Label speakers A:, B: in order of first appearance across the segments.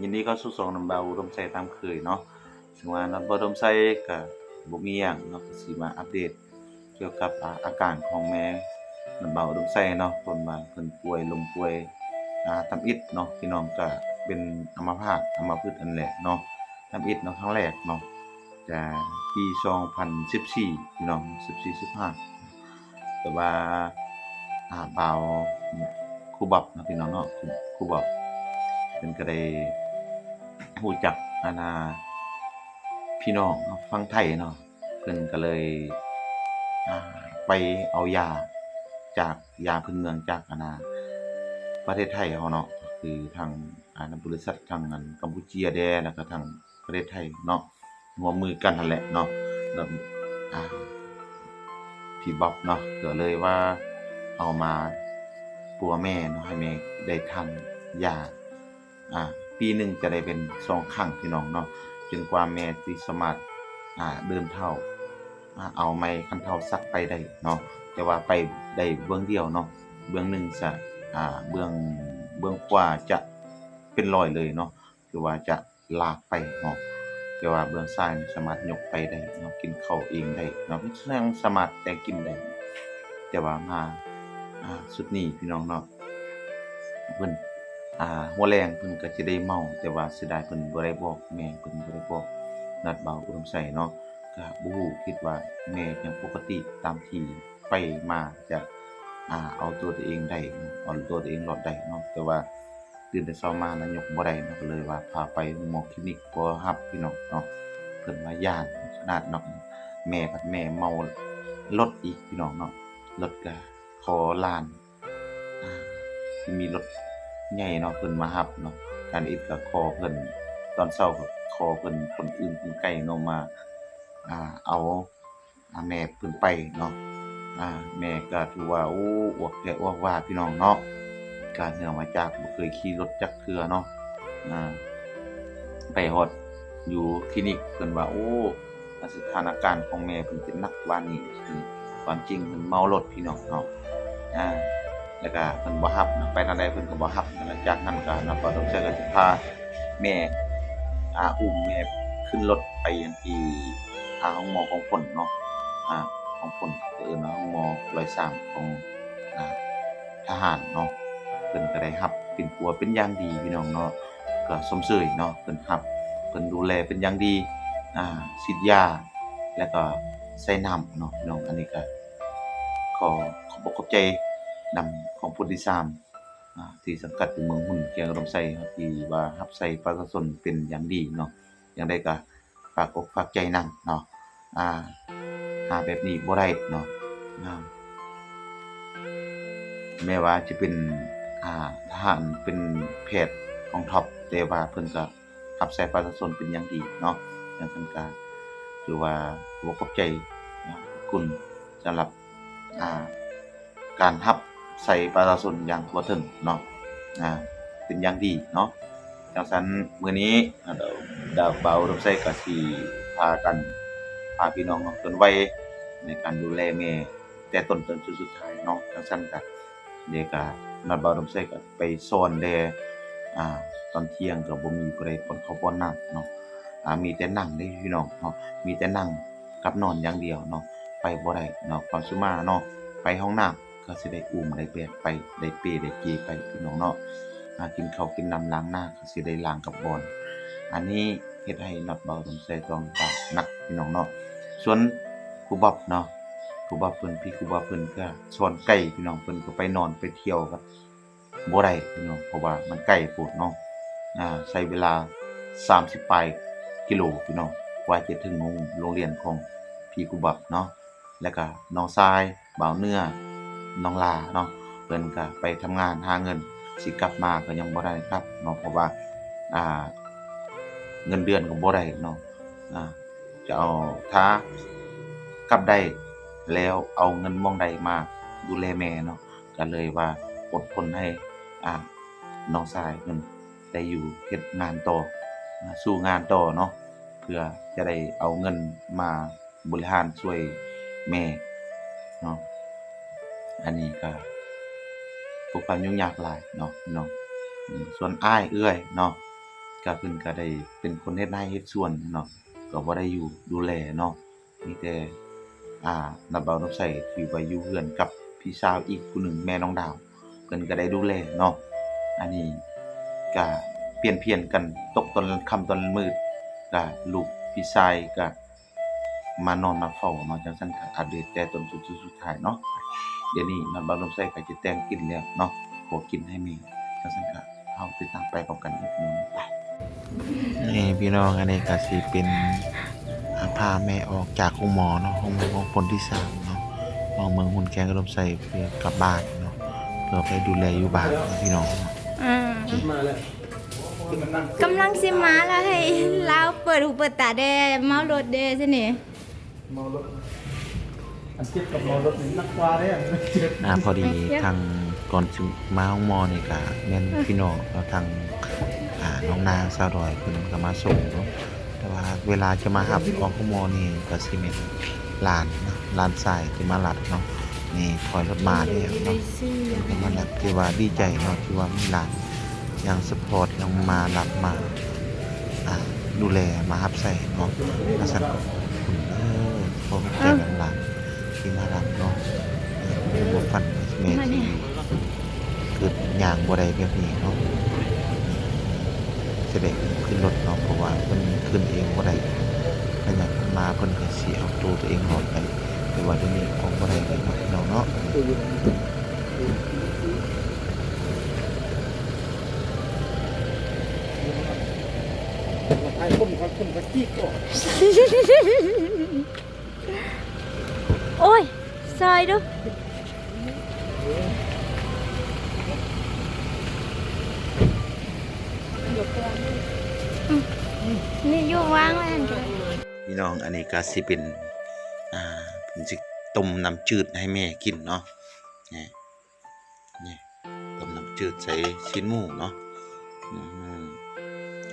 A: ยินดีเข้าสู่ช่องน้ำเบาอุดมไสตามเคยเนาะซึ่งว่าน้ำเบาอุดมไสก็บ่มีหยังเนาะก็สิมาอัปเดตเกี่ยวกับอาการของแม่น้ำเบาอุดมไสเนาะเพิ่นว่าเพิ่นป่วยล้มป่วยทำอิฐเนาะพี่น้องก็เป็นอัมพาตอัมพฤกษ์อันแหละเนาะทำอิฐเนาะครั้งแรกเนาะจะปี2014พี่น้อง14-15แต่ว่าบ่าวครูบับเนาะพี่น้องเนาะครูบับเพิ่นก็ได้รู้จักพี่น้องเนาะฝั่งไทยเนาะเพิ่นก็เลยอ่าไปเอายาจากยาพื้นเมืองจากประเทศไทยเฮาเนาะก็คือทางบริษัททางกัมพูเชียแดแล้วก็ทางประเทศไทยเนาะร่วมมือกันนั่นแหละเนาะแล้วอ่าพี่บ๊อบเนาะก็เลยว่าเอามาปัวแม่เนาะให้แม่ได้ทานยาอ่าปีหนึ่งจะได้เป็น2ครั้งพี่น้องเนาะจนกว่าแม่สิสามารถเดินเท้าเอาไม้คันเท้าซักไปได้เนาะแต่ว่าไปได้เบื้องเดียวเนาะเบื้องหนึ่งจะเบื้องขวาจะเป็นรอยเลยเนาะคือว่าจะลากไปเนาะแต่ว่าเบื้องซ้ายนี่สามารถยกไปได้เนาะกินข้าวเองได้เนาะยังสามารถแต่กินได้แต่ว่ามาสุดนี้พี่น้องเนาะเพิ่นหัวแรงเพิ่นก็สิได้เมาแต่ว่าเสียดายเพิ่นบ่ได้บอกแม่เพิ่นบ่ได้บอกนัดเบาอุดมไสเนาะก็บ่ฮู้คิดว่าแม่ยังปกติตามที่ไปมาจะเอาตัวเองได้เอาตัวเองรอดได้เนาะแต่ว่าตื่นแต่เช้ามานั้นยกบ่ได้เนาะก็เลยว่าพาไปหมอคลินิกบ่รับพี่น้องเนาะเพิ่นว่าย้านขนาดเนาะแม่บัดแม่เมารถอีกพี่น้องเนาะรถก็ขอลานที่มีรถใหญ่เนาะเพิ่นมารับเนาะการอิดก็ขอเพิ่นตอนเช้าก็ขอเพิ่นคนอื่นคนไกลเนาะมาเอาแม่เพิ่นไปเนาะแม่ก็ถือว่าโอ้อ้วกแตกอ้วกวาดพี่น้องเนาะก็เนื่องมาจากบ่เคยขี่รถจักเทื่อเนาะอ่าไปฮอดอยู่คลินิกเพิ่นว่าโอ้สถานการณ์ของแม่เพิ่นเป็นหนักกว่านี้คือความจริงเพิ่นเมารถพี่น้องเนาะอาแล้วก็เพิ่นบ่รับนะไปทางใดเพิ่นก็บ่รับหลังจากนั้นก็นำบ่ต้องใช้ก็สิพาแม่อุ้มแม่ขึ้นรถไปอันที่ห้องหมอของเพิ่นเนาะของเพิ่นก็เอิ้นว่าห้องหมอ103ของอ่าทหารเนาะเพิ่นก็ได้รับเป็นปัวเป็นอย่างดีพี่น้องเนาะก็สมเชยเนาะเพิ่นรับเพิ่นดูแลเป็นอย่างดีฉีดยาแล้วก็ใส่น้ำเนาะพี่น้องอันนี้ก็ขอบอกขอบใจนำของผู้ที่ที่สังกัดอยู่เมืองหุ้นเกียงอุดมไสครับที่ว่ารับใช้ประชาชนเป็นอย่างดีเนาะจั่งใดก็ฝากอกฝากใจนำเนาะอ่าแบบนี้บ่ได้เนาะอา แม้ว่าจะเป็นทหารเป็นแพทย์ของท็อปแต่ว่าเพิ่นก็รับใช้ประชาชนเป็นอย่างดีเนาะดังนั้นก็ถือว่าขอบใจขอบคุณสำหรับอ่าการรับใช้ประชาชนอย่างทั่วถึงเนาะอ่าเป็นอย่างดีเนาะจังซั้นมื้อนี้ดาวเบาอุดมไสก็สิพากันพาพี่น้องเนาะเพิ่นไว้ในการดูแลแม่แต่ต้นจนสุดท้ายเนาะจังซั้นก็ เด็กนัดบ่าวดำไสก็ไปสอนแด่อ่าตอนเที่ยงก็บ่มีผู้ใดป้อนข้าวป้อนน้ำเนาะมีแต่นั่งเด้พี่น้องเนาะมีแต่นั่งกับนอนอย่างเดียวเนาะไปบ่ได้เนาะความสุมาเนาะไปห้องน้ำก็สิได้อุ้มได้แบกไปได้เป้ได้เจไปพี่น้องเนาะกินข้าวกินน้ำล้างหน้าก็สิได้ล้างกับบอนอันนี้เฮ็ดให้นัดบ่าวดำไสต้องตากหนักพี่น้องเนาะส่วนครูบ๊อบเนาะ ครูบาเพิ่นพี่ครูบาเพิ่นก็สอนไกลพี่น้องเพิ่นก็ไปนอนไปเที่ยวก็บ่ได้พี่น้องเพราะว่ามันใกล้โพดเนาะใช้เวลา30ปลายกิโลพี่น้องกว่าจะถึงโรงเรียนของพี่ครูบักเนาะแล้วก็น้องทรายบ่าวเนื้อน้องลาเนาะเพิ่นก็ไปทำงานหาเงินสิกลับมาก็ยังบ่ได้กลับเนาะเพราะว่าอ่าเงินเดือนก็บ่ได้เนาะอ่าจะเอาถ้ากลับได้ แล้วเอาเงินม่องใดมาดูแลแม่เนาะก็เลยว่าอดทนให้อ่าน้องชายเพิ่นได้อยู่เฮ็ดงานต่อสู้งานต่อเนาะเพื่อจะได้เอาเงินมาบริหารช่วยแม่เนาะอันนี้ก็ทุกข์ความยุ่งยากหลายเนาะพี่น้องส่วนอ้ายเอื้อยเนาะ ก็เพิ่นก็ได้เป็นคนเฮ็ดไร่เฮ็ดสวนเนาะก็บ่ได้อยู่ดูแลเนาะมีแต่น้าเบาน้ำใสที่ว่าอยู่เรือนกับพี่สาวอีกผู้หนึ่งแม่น้องดาวเพิ่นก็ได้ดูแลเนาะอันนี้ก็เปลี่ยนเพียนกันตกตอนค่ำตอนมืดก็ลูกพี่ชายก็มานอนมาเฝ้าเนาะจังซั่นก็อัปเดตแต่ตนสุดท้ายเนาะเดี๋ยวนี้น้าเบาน้ำใสก็สิแต่งกินแล้วเนาะขอกินให้แม่จังซั่นก็เฮาติดตามไปพร้อมกันเด้อพี่น้องไป นี่พี่น้องอันนี้ก็สิเป็นพาแม่ออกจากห้องหมอเนาะห้องหมอของคนที่3เนาะออกเมืองหุ่นแกงกระลมใส่เพื่อกลับบ้านเนาะเพื่อไปดูแลอยู่บ้านนะพี่น้อง
B: มาแล้วกำลังสิมาแล้วให้เราเปิดหูเปิดตาได้เมารถเด้สินี่
C: เมารถอันเจ็บกับเมารถนี่นักกว่าเด้อันเจ็บ
A: พอดีทางก่อนสิมาห้องหมอนี่ก็แม่นพี่น้องแล้วทางน้องนางสาวดอยเพิ่นก็มาส่งเนาะแต่ว่าเวลาจะมารับออกห้องหมอนี่ก็สิแม่นหลานเนาะหลานชายที่มารับเนาะนี่ถอยรถมาแล้วเนาะ ก็มันแบบที่ว่าดีใจเนาะที่ว่ามีหลานยังสปอร์ตยังมารับมาดูแลมารับใส่เนาะก็สั่นขอบคุณพอใจกับหลานที่มารับเนาะคือบ่ฝันแม่ที่เกิดอย่างบ่ได้แบบนี้เนาะจะได้ขึ้นรถเนาะเพราะว่าเพิ่นขึ้นเองบ่ได้ถ้าอยากมาเพิ่นก็สิเอาตัวเองรอดไปแต่ว่าเดี๋ยวนี้ของบ่ได้เลยเนาะพี่น้องเนาะ
C: ไอ้คนก็จี้ก่อน
B: โอ้ยซอยดูนี่อยู่วางไว้หั่นจ้ะ
A: พี่น้องอันนี้ก็สิเป็นผมสิต้มน้ำจืดให้แม่กินเนาะนี่ต้มน้ำจืดใส่ชิ้นหมูเนาะ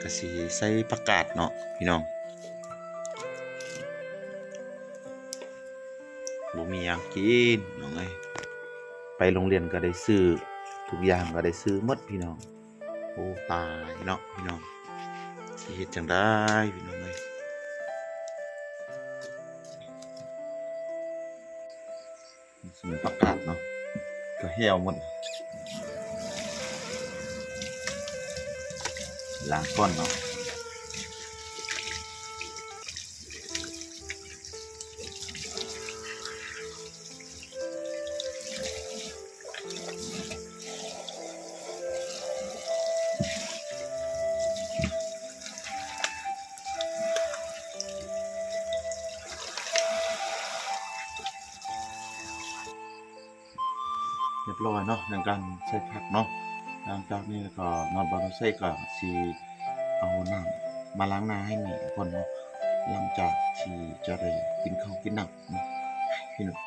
A: ก็สิใส่ผักกาดเนาะพี่น้องบ่มีหยังกินน้องเอ้ยไปโรงเรียนก็ได้ซื้อทุกอย่างก็ได้ซื้อหมดพี่น้องโอ้ตายเนาะพี่น้องสิเฮ็ดจังได๋พี่น้องเอ้ย สมุนประกาศเนาะก็เหี่ยวหมดล้างก้อนเนาะเรียบร้อยเนาะในการใส่ผักเนาะหลังจากนี้ก็นอนบอนใส่ก็สิเอาน้ำมาล้างหน้าให้แม่ก่อนเนาะหลังจากที่จะได้กินข้าวกินน้ำเนาะพี่น้อง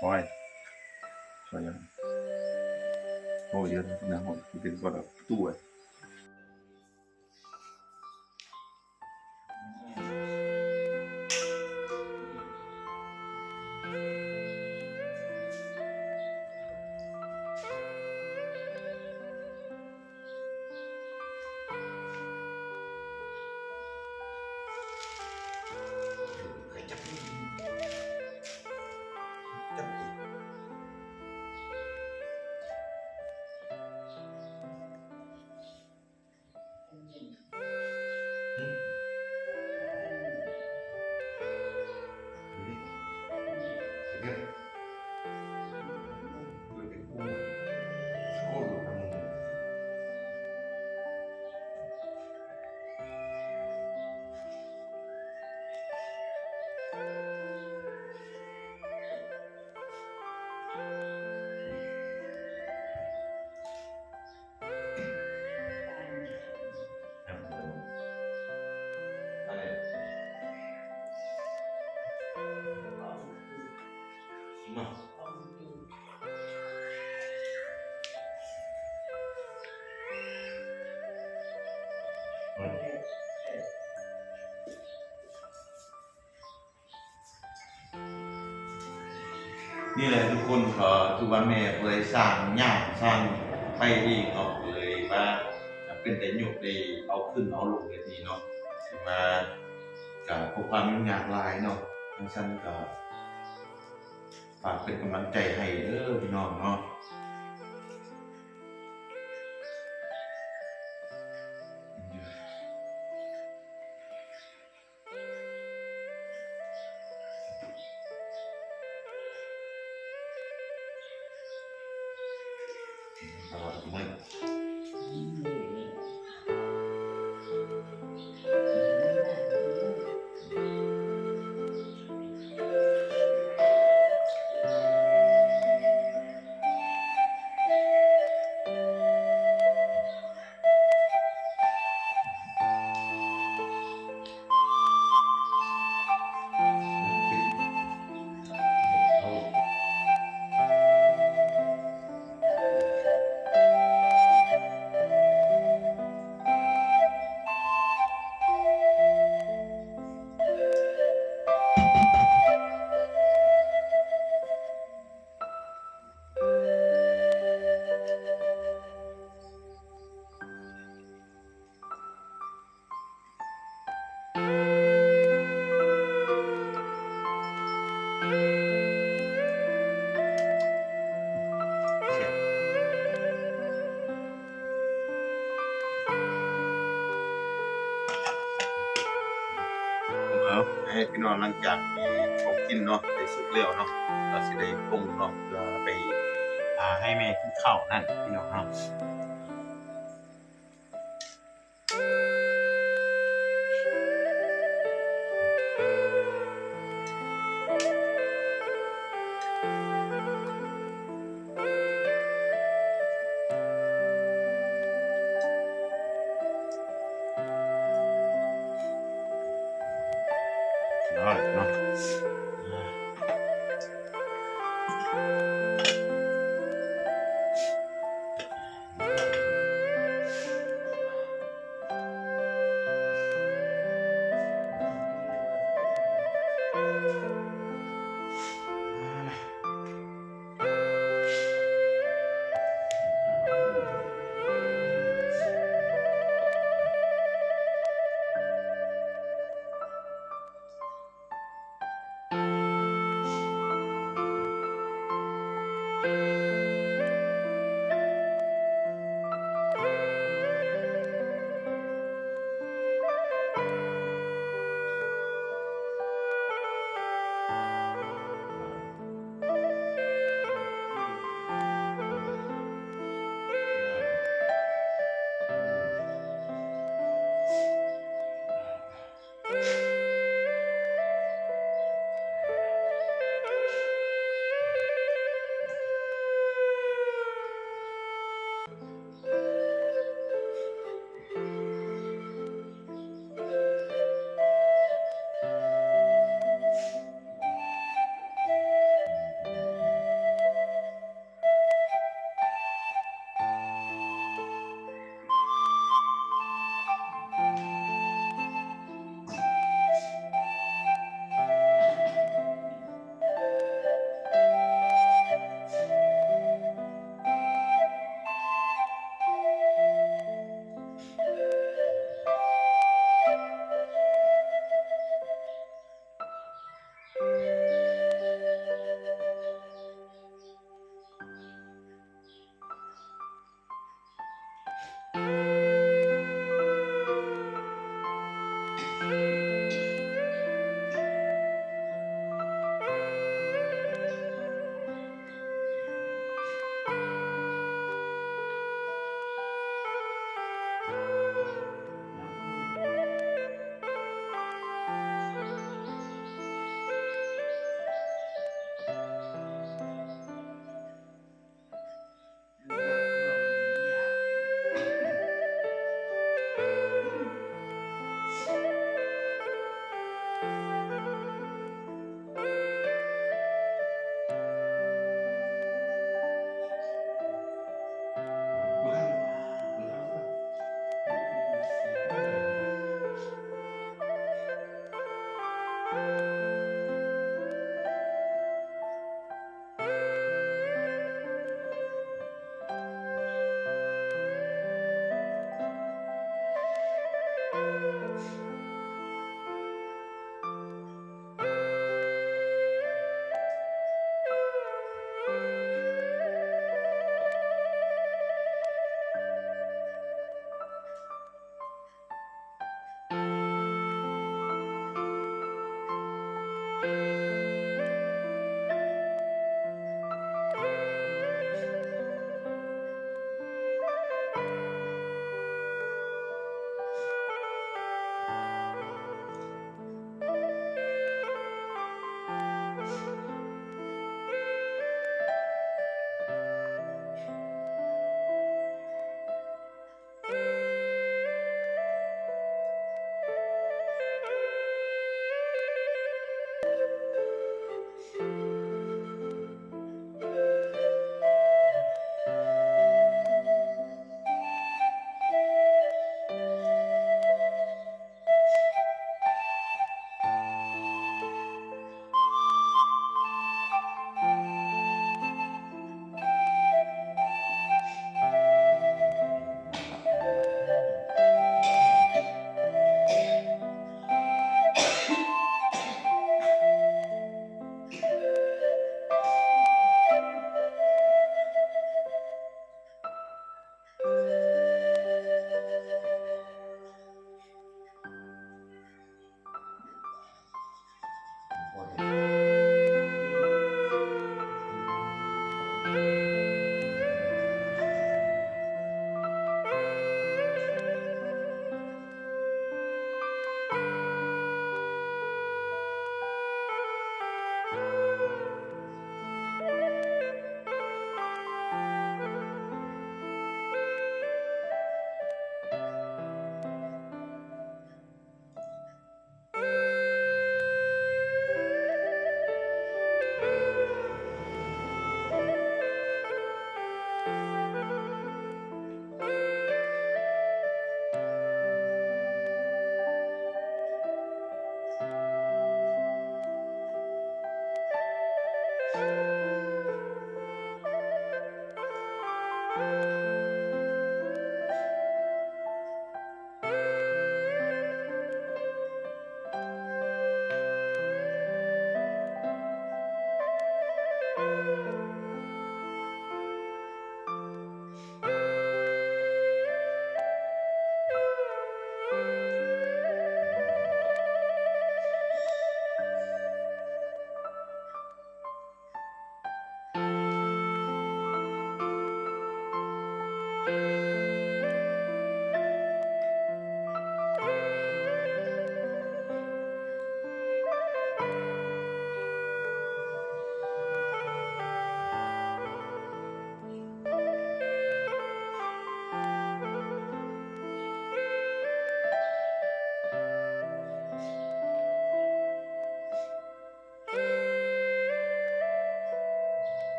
A: โอ้ยสวยยังโอ้ยเยอะนะโอ้ยเป็นก็แบบตู้อ่ะ นี่แหละทุกคนก็ทุกวันแม่เพิ่นสร้างหญ้าสร้างไปอีกเนาะเลยว่าเป็นแต่ยุกได้เอาขึ้นเอาลงแบบนี้เนาะสิมาก็พบความยุ่งยากหลายเนาะทั้งซั่นก็ฝากเป็นกำลังใจให้เด้อพี่น้องเนาะตลอดมื้อให้พี่น้องหลังจากที่เขากินเนาะได้สุกแล้วเนาะก็สิได้ปรุงเนาะเพื่อไปให้แม่กินข้าวนั่นพี่น้องเนาะเนาะ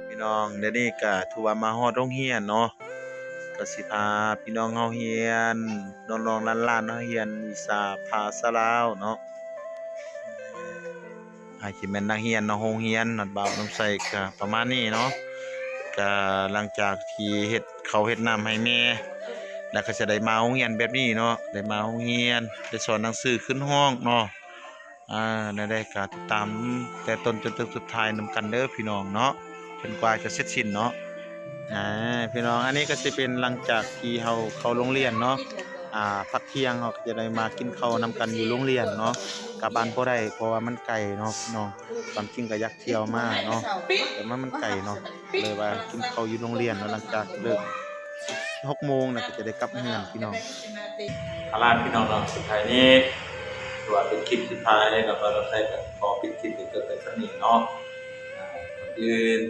A: พี่น้องเดี๋ยวนี้ก็ถือว่ามาฮอดโรงเรียนเนาะก็สิพาพี่น้องเฮาเรียนน้องๆหลานๆเฮาเรียนวิชาภาษาลาวเนาะสิแม่นนักเรียนเนาะโรงเรียนนัดบ่าวน้ำใสก็ประมาณนี้เนาะก็หลังจากที่เฮ็ดข้าวเฮ็ดน้ำให้แม่แล้วก็จะได้มาโรงเรียนแบบนี้เนาะได้มาโรงเรียนได้สอนหนังสือขึ้นห้องเนาะได้ก็ติดตามแต่ต้นจนถึงสุดท้ายนำกันเด้อพี่น้องเนาะจนกว่าจะเสร็จสิ้นเนาะพี่น้องอันนี้ก็สิเป็นหลังจากที่เฮาเข้าโรงเรียนเนาะพักเที่ยงเฮาก็จะได้มากินข้าวนำกันอยู่โรงเรียนเนาะกลับบ้านบ่ได้เพราะว่ามันไกลเนาะพี่น้องความจริงก็อยากเที่ยวมาเนาะแต่มันไกลเนาะเลยว่ากินข้าวอยู่โรงเรียนเนาะหลังจากเลิก 6 โมงน่ะก็จะได้กลับเรือนพี่น้องลาพี่น้องเนาะสุดท้ายนี้ถือว่าเป็นคลิปสุดท้ายแล้วก็เราใช้ก็ขอปิดคลิปเกิดแต่ซั่นนี้เนาะก่อนอื่น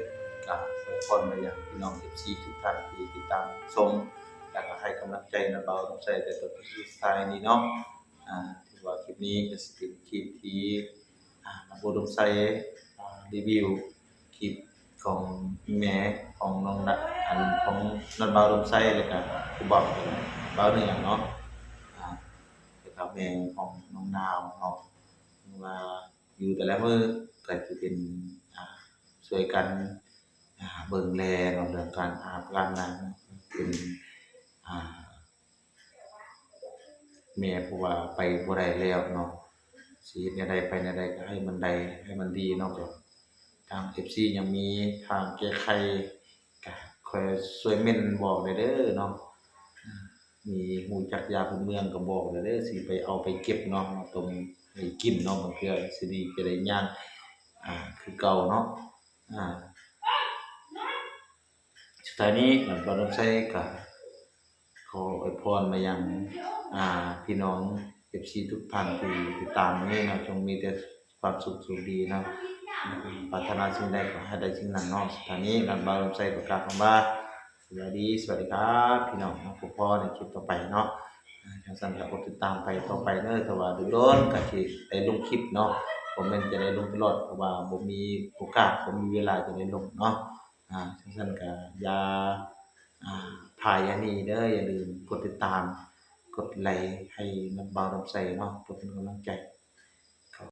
A: ก็ขอพรมายังพี่น้อง FC ทุกท่านที่ติดตามชมแล้วก็ให้กำลังใจนะเบาต้องใช้แต่ตัวสุดท้ายนี้เนาะถือว่าคลิปนี้ก็สิเป็นคลิปที่มาบ่ดมใส่รีวิวคลิปของแม่ของน้องนัดของนัดเบาดมใส่แล้วก็ผู้บอกเบาเหนือเนาะแล้วก็แม่ของน้องนาวเนาะว่าอยู่แต่ละมื้อก็สิเป็นช่วยกันเบิ่งแลเนาะเรื่องการอาบน้ำเป็นแม่ผู้ว่าไปบ่ได้แล้วเนาะสิเฮ็ดแนวใดไปแนวใดก็ให้มันได้ให้มันดีเนาะก็ทาง FC ยังมีทางแก้ไขก็ค่อยช่วยเม่นบอกได้เด้อเนาะมีฮู้จักยาพื้นเมืองก็บอกได้เด้อสิไปเอาไปเก็บเนาะตรงให้กินเนาะบางเทื่อสิดีจะได้ย่างคือเก่าเนาะสุดท้ายนี้หลังบ่ต้องใช้ก็ขออวยพรมายังพี่น้อง FC ทุกท่านที่ติดตามนี้เนาะจงมีแต่ความสุขดีเนาะปรารถนาสิ่งใดก็ให้ได้สิ่งนั้นเนาะสุดท้ายนี้หลังบ่ต้องใช้ประกาศคำว่าสวัสดีครับพี่น้องพบพอในคลิปต่อไปเนาะ จังซั่นก็กดติดตามไปต่อไปเด้อแต่ว่าโดนๆก็สิได้ลงคลิปเนาะบ่แม่นจะได้ลงตลอดเพราะว่าบ่มีโอกาสบ่มีเวลาจะได้ลงเนาะจังซั่นก็อย่าพายอย่าหนีเด้ออย่าลืมกดติดตามกดไลค์ให้น้ำบ่าวน้ำใสเนาะเพื่อเป็นกำลังใจ